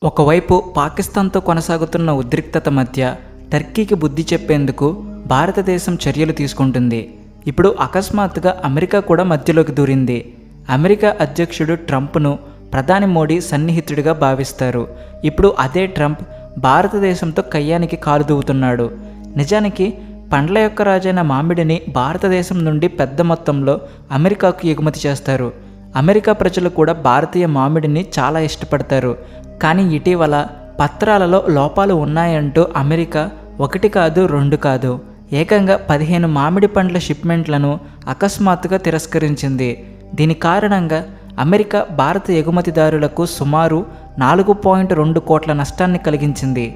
ఒకవైపు పాకిస్తాన్తో కొనసాగుతున్న ఉద్రిక్తత మధ్య టర్కీకి బుద్ధి చెప్పేందుకు భారతదేశం చర్యలు తీసుకుంటుంది. ఇప్పుడు అకస్మాత్తుగా అమెరికా కూడా మధ్యలోకి దూరింది. అమెరికా అధ్యక్షుడు ట్రంప్ను ప్రధాని మోడీ సన్నిహితుడిగా భావిస్తారు. ఇప్పుడు అదే ట్రంప్ భారతదేశంతో కయ్యానికి కాలు దూవుతున్నాడు. నిజానికి పండ్ల యొక్క రాజైన మామిడిని భారతదేశం నుండి పెద్ద మొత్తంలో అమెరికాకు ఎగుమతి చేస్తారు. అమెరికా ప్రజలు కూడా భారతీయ మామిడిని చాలా ఇష్టపడతారు. కానీ ఇటీవల పత్రాలలో లోపాలు ఉన్నాయంటూ అమెరికా ఒకటి కాదు రెండు కాదు ఏకంగా 15 మామిడి పండ్ల షిప్మెంట్లను అకస్మాత్తుగా తిరస్కరించింది. దీని కారణంగా అమెరికా భారత ఎగుమతిదారులకు సుమారు 4.2 కోట్ల నష్టాన్ని కలిగించింది.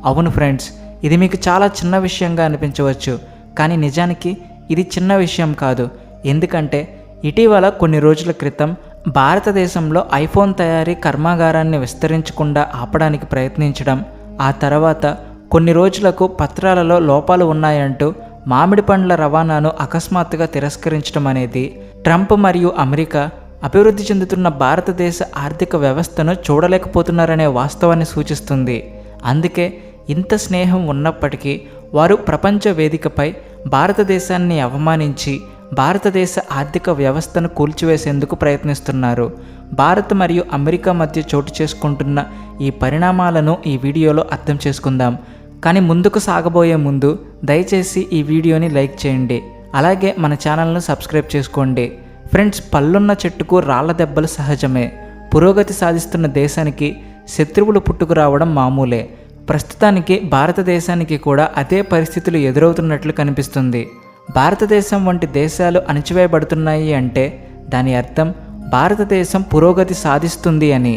అవును ఫ్రెండ్స్, ఇది మీకు చాలా చిన్న విషయంగా అనిపించవచ్చు, కానీ నిజానికి ఇది చిన్న విషయం కాదు. ఎందుకంటే ఇటీవల కొన్ని రోజుల క్రితం భారతదేశంలో ఐఫోన్ తయారీ కర్మాగారాన్ని విస్తరించకుండా ఆపడానికి ప్రయత్నించడం, ఆ తర్వాత కొన్ని రోజులకు పత్రాలలో లోపాలు ఉన్నాయంటూ మామిడి పండ్ల రవాణాను అకస్మాత్తుగా తిరస్కరించడం అనేది ట్రంప్ మరియు అమెరికా అభివృద్ధి చెందుతున్న భారతదేశ ఆర్థిక వ్యవస్థను చూడలేకపోతున్నారనే వాస్తవాన్ని సూచిస్తుంది. అందుకే ఇంత స్నేహం ఉన్నప్పటికీ వారు ప్రపంచ వేదికపై భారతదేశాన్ని అవమానించి భారతదేశ ఆర్థిక వ్యవస్థను కూల్చివేసేందుకు ప్రయత్నిస్తున్నారు. భారత్ మరియు అమెరికా మధ్య చోటు చేసుకుంటున్న ఈ పరిణామాలను ఈ వీడియోలో అర్థం చేసుకుందాం. కానీ ముందుకు సాగబోయే ముందు దయచేసి ఈ వీడియోని లైక్ చేయండి, అలాగే మన ఛానల్ను సబ్స్క్రైబ్ చేసుకోండి. ఫ్రెండ్స్, పళ్ళున్న చెట్టుకు రాళ్ల దెబ్బలు సహజమే. పురోగతి సాధిస్తున్న దేశానికి శత్రువులు పుట్టుకురావడం మామూలే. ప్రస్తుతానికి భారతదేశానికి కూడా అదే పరిస్థితులు ఎదురవుతున్నట్లు కనిపిస్తుంది. భారతదేశం వంటి దేశాలు అణచివేయబడుతున్నాయి అంటే దాని అర్థం భారతదేశం పురోగతి సాధిస్తుంది అని.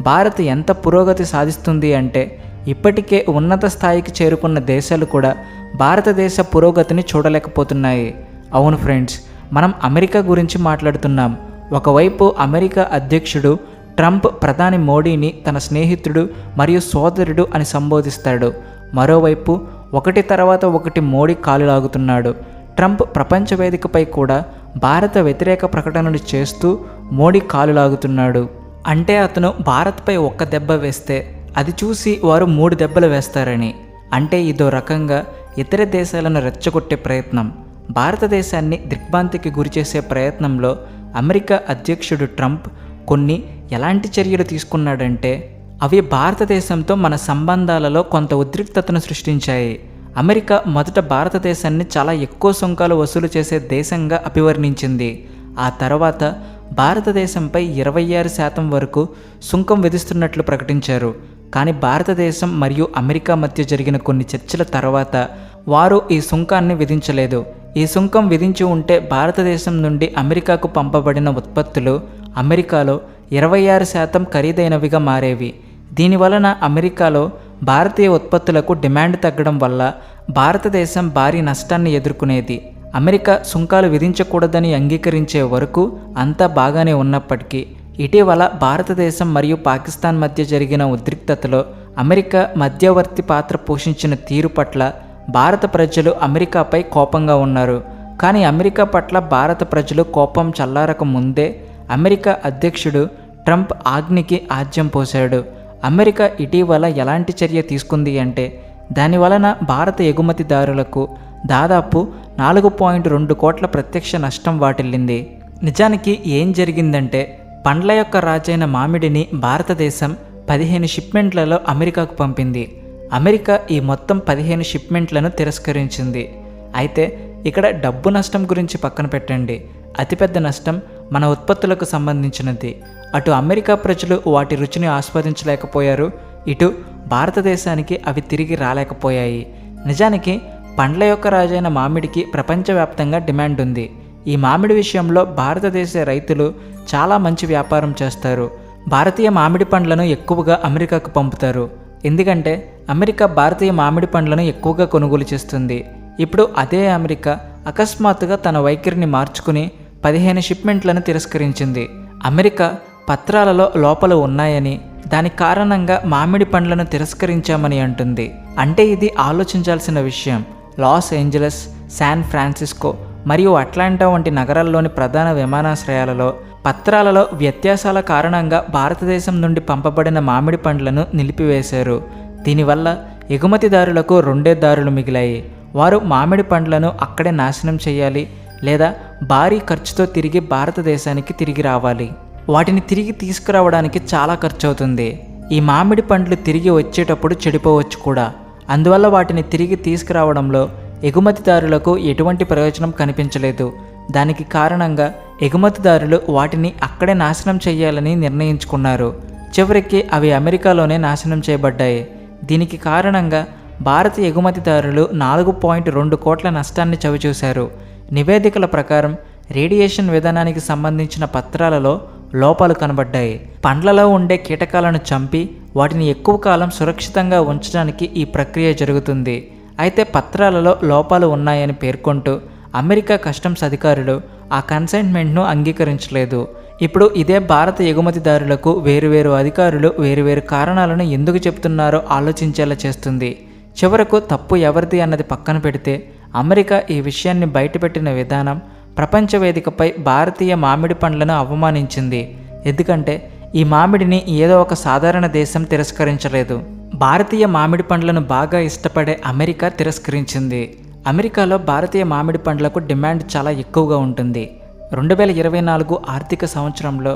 భారత్ ఎంత పురోగతి సాధిస్తుంది అంటే ఇప్పటికే ఉన్నత స్థాయికి చేరుకున్న దేశాలు కూడా భారతదేశ పురోగతిని చూడలేకపోతున్నాయి. అవును ఫ్రెండ్స్, మనం అమెరికా గురించి మాట్లాడుతున్నాం. ఒకవైపు అమెరికా అధ్యక్షుడు ట్రంప్ ప్రధాని మోడీని తన స్నేహితుడు మరియు సోదరుడు అని సంబోధిస్తాడు. మరోవైపు ఒకటి తర్వాత ఒకటి మోడీ కాలు లాగుతున్నాడు. ట్రంప్ ప్రపంచ వేదికపై కూడా భారత వ్యతిరేక ప్రకటనలు చేస్తూ మోడీ కాలు లాగుతున్నాడు. అంటే అతను భారత్పై ఒక్క దెబ్బ వేస్తే అది చూసి వారు 3 దెబ్బలు వేస్తారని. అంటే ఇదో రకంగా ఇతర దేశాలను రెచ్చగొట్టే ప్రయత్నం. భారతదేశాన్ని దిగ్భ్రాంతికి గురిచేసే ప్రయత్నంలో అమెరికా అధ్యక్షుడు ట్రంప్ కొన్ని ఎలాంటి చర్యలు తీసుకున్నాడంటే అవి భారతదేశంతో మన సంబంధాలలో కొంత ఉద్రిక్తతను సృష్టించాయి. అమెరికా మొదట భారతదేశాన్ని చాలా ఎక్కువ సుంకాలు వసూలు చేసే దేశంగా అభివర్ణించింది. ఆ తర్వాత భారతదేశంపై 26% వరకు సుంకం విధిస్తున్నట్లు ప్రకటించారు. కానీ భారతదేశం మరియు అమెరికా మధ్య జరిగిన కొన్ని చర్చల తర్వాత వారు ఈ సుంకాన్ని విధించలేదు. ఈ సుంకం విధించి ఉంటే భారతదేశం నుండి అమెరికాకు పంపబడిన ఉత్పత్తులు అమెరికాలో 26% ఖరీదైనవిగా మారేవి. దీనివలన అమెరికాలో భారతీయ ఉత్పత్తులకు డిమాండ్ తగ్గడం వల్ల భారతదేశం భారీ నష్టాన్ని ఎదుర్కొనేది. అమెరికా సుంకాలు విధించకూడదని అంగీకరించే వరకు అంతా బాగానే ఉన్నప్పటికీ ఇటీవల భారతదేశం మరియు పాకిస్తాన్ మధ్య జరిగిన ఉద్రిక్తతలో అమెరికా మధ్యవర్తి పాత్ర పోషించిన తీరు పట్ల భారత ప్రజలు అమెరికాపై కోపంగా ఉన్నారు. కానీ అమెరికా పట్ల భారత ప్రజలు కోపం చల్లారక ముందే అమెరికా అధ్యక్షుడు ట్రంప్ ఆజ్ఞకి ఆజ్యం పోశాడు. అమెరికా ఇటీవల ఎలాంటి చర్య తీసుకుంది అంటే దానివలన భారత ఎగుమతిదారులకు దాదాపు 4.2 కోట్ల ప్రత్యక్ష నష్టం వాటిల్లింది. నిజానికి ఏం జరిగిందంటే పండ్ల యొక్క రాజైన మామిడిని భారతదేశం 15 షిప్మెంట్లలో అమెరికాకు పంపింది. అమెరికా ఈ మొత్తం 15 షిప్మెంట్లను తిరస్కరించింది. అయితే ఇక్కడ డబ్బు నష్టం గురించి పక్కన పెట్టండి, అతిపెద్ద నష్టం మన ఉత్పత్తులకు సంబంధించినది. అటు అమెరికా ప్రజలు వాటి రుచిని ఆస్వాదించలేకపోయారు, ఇటు భారతదేశానికి అవి తిరిగి రాలేకపోయాయి. నిజానికి పండ్ల యొక్క రాజైన మామిడికి ప్రపంచవ్యాప్తంగా డిమాండ్ ఉంది. ఈ మామిడి విషయంలో భారతదేశ రైతులు చాలా మంచి వ్యాపారం చేస్తారు. భారతీయ మామిడి పండ్లను ఎక్కువగా అమెరికాకు పంపుతారు, ఎందుకంటే అమెరికా భారతీయ మామిడి పండ్లను ఎక్కువగా కొనుగోలు చేస్తుంది. ఇప్పుడు అదే అమెరికా అకస్మాత్తుగా తన వైఖరిని మార్చుకుని 15 షిప్మెంట్లను తిరస్కరించింది. అమెరికా పత్రాలలో లోపాలు ఉన్నాయని, దాని కారణంగా మామిడి పండ్లను తిరస్కరించామని అంటుంది. అంటే ఇది ఆలోచించాల్సిన విషయం. లాస్ ఏంజలస్, శాన్ ఫ్రాన్సిస్కో మరియు అట్లాంటా వంటి నగరాల్లోని ప్రధాన విమానాశ్రయాలలో పత్రాలలో వ్యత్యాసాల కారణంగా భారతదేశం నుండి పంపబడిన మామిడి పండ్లను నిలిపివేశారు. దీనివల్ల ఎగుమతిదారులకు రెండే దారులు మిగిలాయి. వారు మామిడి పండ్లను అక్కడే నాశనం చేయాలి, లేదా భారీ ఖర్చుతో తిరిగి భారతదేశానికి తిరిగి రావాలి. వాటిని తిరిగి తీసుకురావడానికి చాలా ఖర్చు అవుతుంది. ఈ మామిడి పండ్లు తిరిగి వచ్చేటప్పుడు చెడిపోవచ్చు కూడా. అందువల్ల వాటిని తిరిగి తీసుకురావడంలో ఎగుమతిదారులకు ఎటువంటి ప్రయోజనం కనిపించలేదు. దానికి కారణంగా ఎగుమతిదారులు వాటిని అక్కడే నాశనం చేయాలని నిర్ణయించుకున్నారు. చివరికి అవి అమెరికాలోనే నాశనం చేయబడ్డాయి. దీనికి కారణంగా భారత ఎగుమతిదారులు 4.2 కోట్ల నష్టాన్ని చవిచూశారు. నివేదికల ప్రకారం రేడియేషన్ విధానానికి సంబంధించిన పత్రాలలో లోపాలు కనబడ్డాయి. పండ్లలో ఉండే కీటకాలను చంపి వాటిని ఎక్కువ కాలం సురక్షితంగా ఉంచడానికి ఈ ప్రక్రియ జరుగుతుంది. అయితే పత్రాలలో లోపాలు ఉన్నాయని పేర్కొంటూ అమెరికా కస్టమ్స్ అధికారులు ఆ కన్సైన్మెంట్ను అంగీకరించలేదు. ఇప్పుడు ఇదే భారత ఎగుమతిదారులకు వేరువేరు అధికారులు వేరువేరు కారణాలను ఎందుకు చెబుతున్నారో ఆలోచించేలా చేస్తుంది. చివరకు తప్పు ఎవరిది అన్నది పక్కన పెడితే అమెరికా ఈ విషయాన్ని బయటపెట్టిన విధానం ప్రపంచ వేదికపై భారతీయ మామిడి పండ్లను అవమానించింది. ఎందుకంటే ఈ మామిడిని ఏదో ఒక సాధారణ దేశం తిరస్కరించలేదు. భారతీయ మామిడి పండ్లను బాగా ఇష్టపడే అమెరికా తిరస్కరించింది. అమెరికాలో భారతీయ మామిడి పండ్లకు డిమాండ్ చాలా ఎక్కువగా ఉంటుంది. 2024 ఆర్థిక సంవత్సరంలో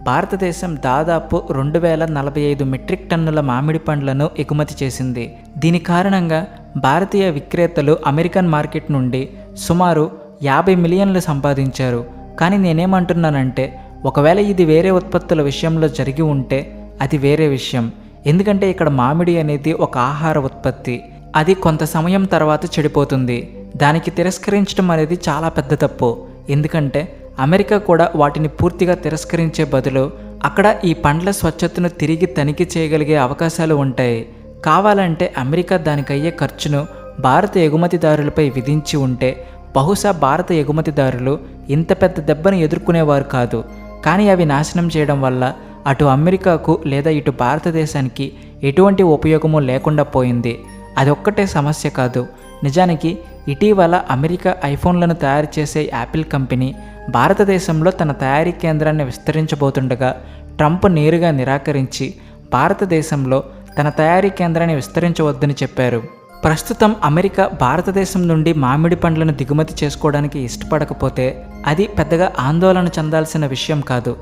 భారతదేశం దాదాపు 2045 మెట్రిక్ టన్నుల మామిడి పండ్లను ఎగుమతి చేసింది. దీని కారణంగా భారతీయ విక్రేతలు అమెరికన్ మార్కెట్ నుండి సుమారు 50 మిలియన్లు సంపాదించారు. కానీ నేనేమంటున్నానంటే, ఒకవేళ ఇది వేరే ఉత్పత్తుల విషయంలో జరిగి ఉంటే అది వేరే విషయం. ఎందుకంటే ఇక్కడ మామిడి అనేది ఒక ఆహార ఉత్పత్తి. అది కొంత సమయం తర్వాత చెడిపోతుంది. దానికి తిరస్కరించడం అనేది చాలా పెద్ద తప్పు. ఎందుకంటే అమెరికా కూడా వాటిని పూర్తిగా తిరస్కరించే బదులు అక్కడ ఈ పండ్ల స్వచ్ఛతను తిరిగి తనిఖీ చేయగలిగే అవకాశాలు ఉంటాయి. కావాలంటే అమెరికా దానికయ్యే ఖర్చును భారత ఎగుమతిదారులపై విధించి ఉంటే బహుశా భారత ఎగుమతిదారులు ఇంత పెద్ద దెబ్బను ఎదుర్కొనేవారు కాదు. కానీ అవి నాశనం చేయడం వల్ల అటు అమెరికాకు లేదా ఇటు భారతదేశానికి ఎటువంటి ఉపయోగము లేకుండా పోయింది. అదొక్కటే సమస్య కాదు. నిజానికి ఇటీవల అమెరికా ఐఫోన్లను తయారు చేసే యాపిల్ కంపెనీ భారతదేశంలో తన తయారీ కేంద్రాన్ని విస్తరించబోతుండగా ట్రంప్ నేరుగా నిరాకరించి భారతదేశంలో తన తయారీ కేంద్రాన్ని విస్తరించవద్దని చెప్పారు. ప్రస్తుతం అమెరికా భారతదేశం నుండి మామిడి పండ్లను దిగుమతి చేసుకోవడానికి ఇష్టపడకపోతే అది పెద్దగా ఆందోళన చెందాల్సిన విషయం కాదు.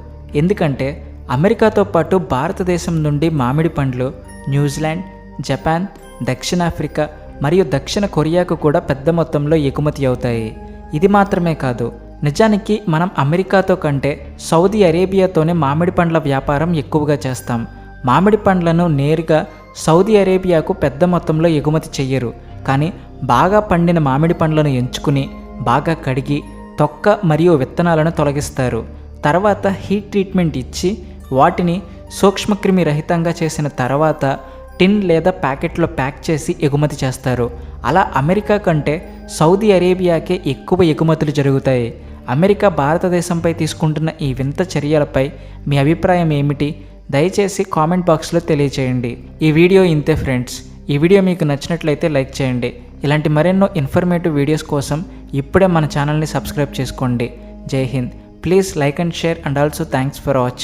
ఎందుకంటే అమెరికాతో పాటు భారతదేశం నుండి మామిడి పండ్లు న్యూజిలాండ్, జపాన్, దక్షిణాఫ్రికా మరియు దక్షిణ కొరియాకు కూడా పెద్ద మొత్తంలో ఎగుమతి అవుతాయి. ఇది మాత్రమే కాదు, నిజానికి మనం అమెరికాతో కంటే సౌదీ అరేబియాతోనే మామిడి పండ్ల వ్యాపారం ఎక్కువగా చేస్తాం. మామిడి పండ్లను నేరుగా సౌదీ అరేబియాకు పెద్ద మొత్తంలో ఎగుమతి చెయ్యరు. కానీ బాగా పండిన మామిడి పండ్లను ఎంచుకుని బాగా కడిగి తొక్క మరియు విత్తనాలను తొలగిస్తారు. తర్వాత హీట్ ట్రీట్మెంట్ ఇచ్చి వాటిని సూక్ష్మక్రిమి రహితంగా చేసిన తర్వాత టిన్ లేదా ప్యాకెట్లో ప్యాక్ చేసి ఎగుమతి చేస్తారు. అలా అమెరికా కంటే సౌదీ అరేబియాకే ఎక్కువ ఎగుమతులు జరుగుతాయి. అమెరికా భారతదేశంపై తీసుకుంటున్న ఈ వింత చర్యలపై మీ అభిప్రాయం ఏమిటి? దయచేసి కామెంట్ బాక్స్లో తెలియచేయండి. ఈ వీడియో ఇంతే ఫ్రెండ్స్. ఈ వీడియో మీకు నచ్చినట్లయితే లైక్ చేయండి. ఇలాంటి మరెన్నో ఇన్ఫర్మేటివ్ వీడియోస్ కోసం ఇప్పుడే మన ఛానల్ని సబ్స్క్రైబ్ చేసుకోండి. జై Hind. Please like and share and also thanks for watching.